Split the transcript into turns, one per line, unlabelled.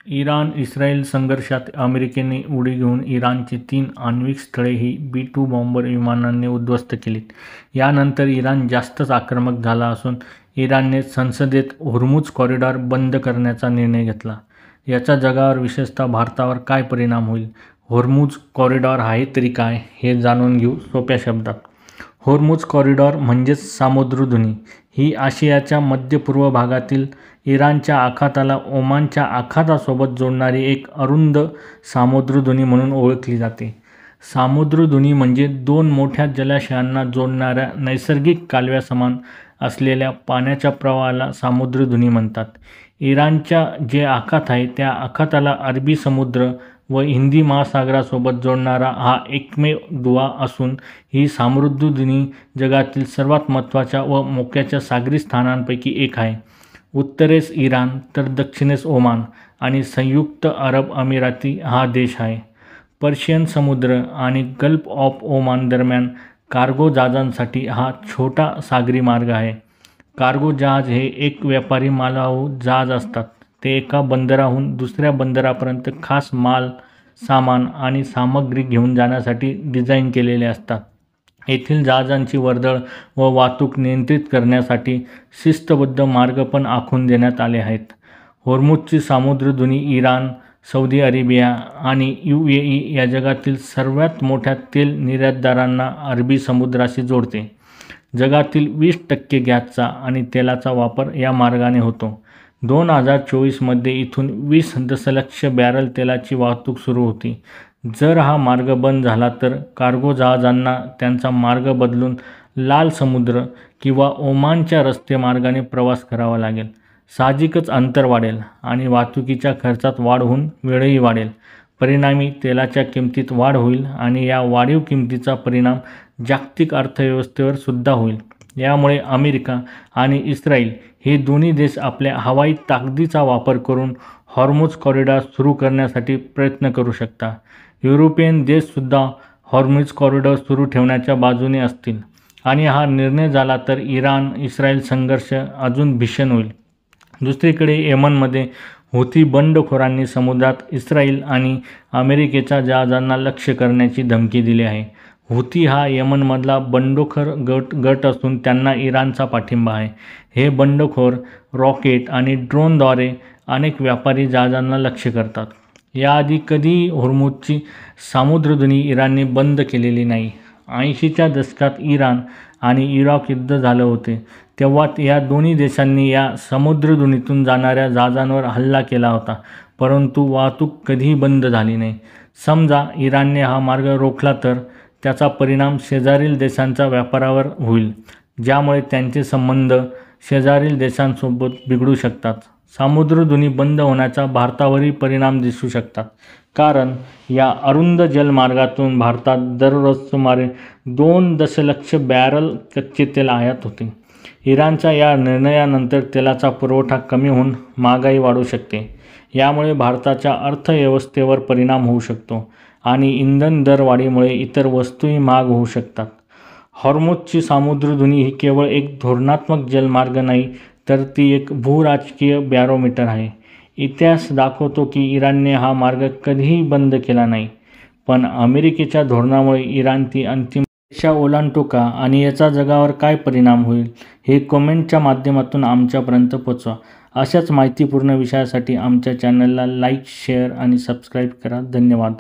Iran Israel संघर्षात अमेरिकेने उडी घेऊन इराणची 3 आण्विक स्थळे ही B-2 बॉम्बर विमानांनी उद्ध्वस्त केलीत. यानंतर इराण जास्तच आक्रमक झाला असून इराणने संसदेत होर्मुझ कॉरिडॉर बंद करण्याचा निर्णय घेतला. याचा जगावर विशेषतः भारतावर काय परिणाम होईल? होर्मुझ कॉरिडॉर आहे तरी काय, हे जाणून घेऊ सोप्या शब्दात. होर्मुझ कॉरिडॉर म्हणजेच सामुद्रधुनी ही आशियाच्या मध्य-पूर्व भागातील इराणच्या आखाताला ओमानच्या आखातासोबत जोडणारी एक अरुंद सामुद्रधुनी म्हणून ओळखली जाते. सामुद्रधुनी म्हणजे 2 मोठ्या जलाशयांना जोडणाऱ्या नैसर्गिक कालव्यासमान असलेल्या पाण्याच्या प्रवाहाला सामुद्रधुनी म्हणतात. इराणच्या जे आखात आहे त्या आखाताला अरबी समुद्र व हिंदी महासागरासोबत जोडणारा हा एकमेव दुवा असून ही सामुद्रधुनी जगातील सर्वात महत्त्वाच्या व मोक्याच्या सागरी स्थानांपैकी एक आहे. उत्तरेस इराण तर दक्षिणेस ओमान आणि संयुक्त अरब अमिराती हा देश आहे. पर्शियन समुद्र आणि गल्फ ऑफ ओमान दरम्यान कार्गो जहाजांसाठी हा छोटा सागरी मार्ग आहे. कार्गो जहाज हे एक व्यापारी मालवाहू जहाज असतात. ते एका बंदराहून दुसऱ्या बंदरापर्यंत खास माल, सामान आणि सामग्री घेऊन जाण्यासाठी डिझाईन केलेले असतात. येथील जहाजांची वर्दळ व वाहतूक नियंत्रित करण्यासाठी शिस्तबद्ध मार्ग पण आखून देण्यात आले आहेत. होर्मुझची सामुद्रधुनी इराण, सौदी अरेबिया आणि UAE या जगातील सर्वात मोठ्या तेल निर्यातदारांना अरबी समुद्राशी जोडते. जगातील 20% गॅसचा आणि तेलाचा वापर या मार्गाने होतो. 2024 मध्ये इथून 20 दशलक्ष बॅरल तेलाची वाहतूक सुरू होती. जर हा मार्ग बंद झाला तर कार्गो जहाजांना त्यांचा मार्ग बदलून लाल समुद्र किंवा ओमानच्या रस्ते मार्गाने प्रवास करावा लागेल. साहजिकच अंतर वाढेल आणि वाहतुकीच्या खर्चात वाढ होऊन वेळही वाढेल. परिणामी तेलाच्या किमतीत वाढ होईल आणि या वाढीव किमतीचा परिणाम जागतिक अर्थव्यवस्थेवर सुद्धा होईल. यामुळे अमेरिका आणि इस्रायल हे दोन्ही देश आपल्या हवाई ताकदीचा वापर करून होर्मुझ कॉरिडॉर सुरू करण्यासाठी प्रयत्न करू शकतात. युरोपियन देशसुद्धा होर्मुझ कॉरिडॉर सुरू ठेवण्याच्या बाजूने असतील आणि हा निर्णय झाला तर इराण इस्रायल संघर्ष अजून भीषण होईल. दुसरीकडे येमनमध्ये हुथी बंडखोरांनी समुद्रात इस्रायल आणि अमेरिकेच्या जहाजांना लक्ष्य करण्याची धमकी दिली आहे. हुथी हा येमनमधला बंडखोर गट असून त्यांना इराणचा पाठिंबा आहे. हे बंडखोर रॉकेट आणि ड्रोनद्वारे अनेक व्यापारी जहाजांना लक्ष्य करतात. याआधी कधीही होर्मुझची सामुद्रधुनी इराणने बंद केलेली नाही. 80च्या दशकात इराण आणि इराक युद्ध झालं होते तेव्हा या दोन्ही देशांनी या समुद्रधुनीतून जाणाऱ्या जहाजांवर हल्ला केला होता, परंतु वाहतूक कधीही बंद झाली नाही. समजा इराणने हा मार्ग रोखला तर त्याचा परिणाम शेजारील देशांच्या व्यापारावर होईल, ज्यामुळे त्यांचे संबंध शेजारील देशांसोबत बिघडू शकतात. सामुद्रधुनी बंद होण्याचा भारतावरही परिणाम दिसू शकतात, कारण या अरुंद जलमार्गातून भारतात दररोज सुमारे 2 दशलक्ष बॅरल कच्चे तेल आयात होते. इराणच्या या निर्णयानंतर तेलाचा पुरवठा कमी होऊन महागाई वाढू शकते. यामुळे भारताच्या अर्थव्यवस्थेवर परिणाम होऊ शकतो आणि इंधन दरवाढीमुळे इतर वस्तूही महाग होऊ शकतात. होर्मुझची सामुद्रधुनी ही केवळ एक धोरणात्मक जलमार्ग नाही, तर ती एक भूराजकीय बॅरोमीटर आहे. इतिहास दाखवतो की इराणने हा मार्ग कधीही बंद केला नाही, पण अमेरिकेच्या धोरणामुळे इराण ती अंतिम रेषा ओलांडतो का आणि याचा जगावर काय परिणाम होईल हे कमेंटच्या माध्यमातून आमच्यापर्यंत पोचवा. अशाच माहितीपूर्ण विषयासाठी आमच्या चॅनलला लाईक, शेअर आणि सबस्क्राईब करा. धन्यवाद.